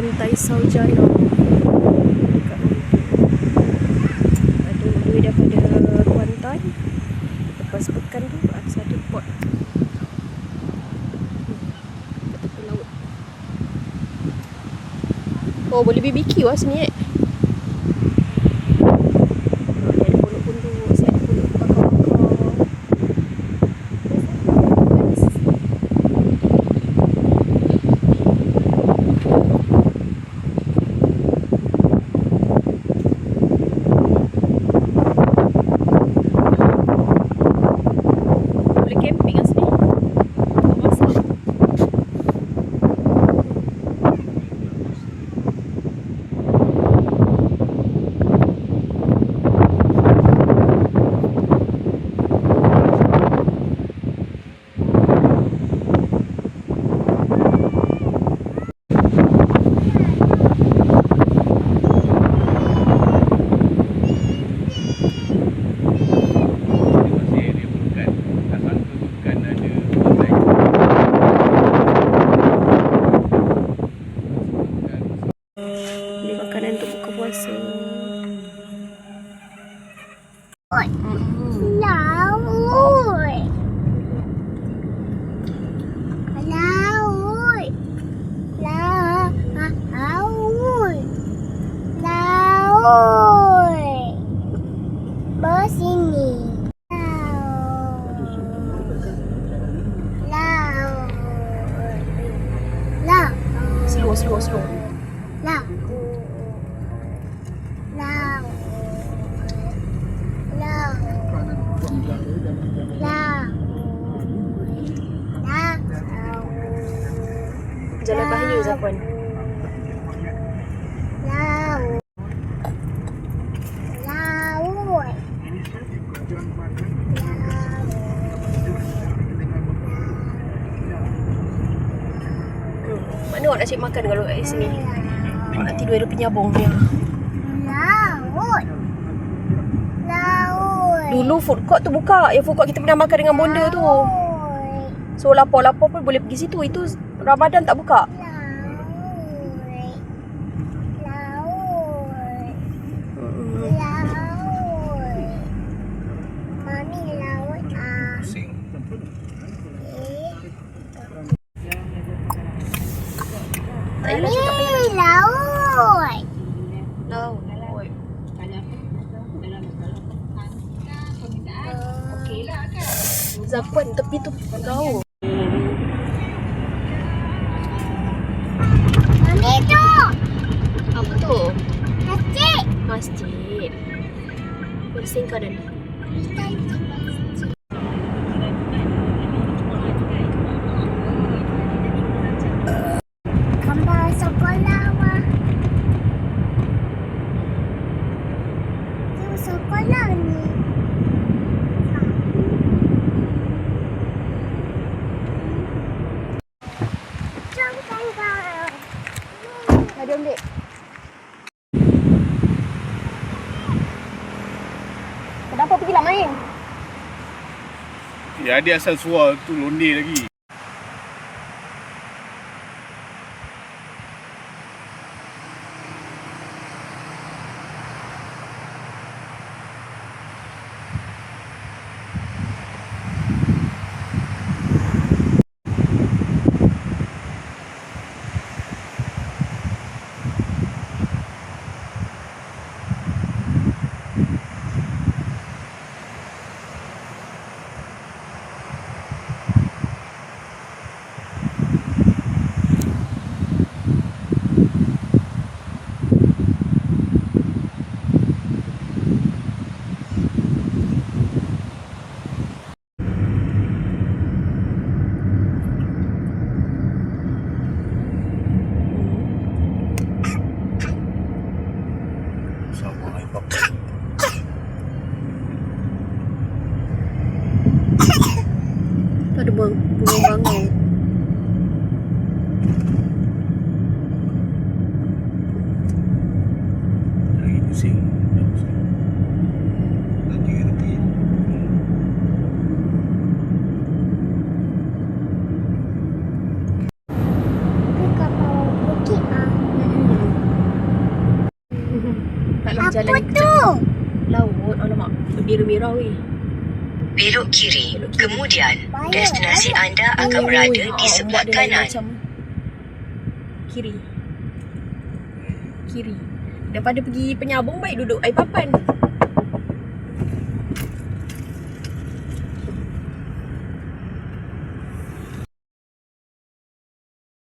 Pantai Saujana. Ada view daripada Kuantan. Lepas pekan tu ada port. Tepi laut. Oh, boleh BBQ lah sini Ada pondok-pondok, saya ada pondok bakar-bakar. Boleh camping kat sini. Tak masak. Beli makanan untuk buka puasa. Slow. Jalan bahaya Zafwan. Mana awak nak cari makan kalau kat sini? Awak nak tidur ada penyabung dia. Dulu food court tu buka. Yang food court kita pernah makan dengan bonda tu. So lapar-lapar pun boleh pergi situ. Itu Ramadan tak buka. Zafwan tepi tu tahu. Mami tu. Apa tu? Masjid. Masjid. Bersih kanan. Gambar sekolah mah. Itu sekolah ni. Ada ambil. Kenapa pergilah main? Ya, dia asal suar tu londe lagi. Jalan Apa ni tu? laut. Alamak, merah-merah weh. Belok kiri. Kemudian, Baik. destinasi anda akan Oi, berada di ombak sebelah dia lain kanan. macam. Kiri. Kiri. Daripada pergi penyabung baik duduk air papan.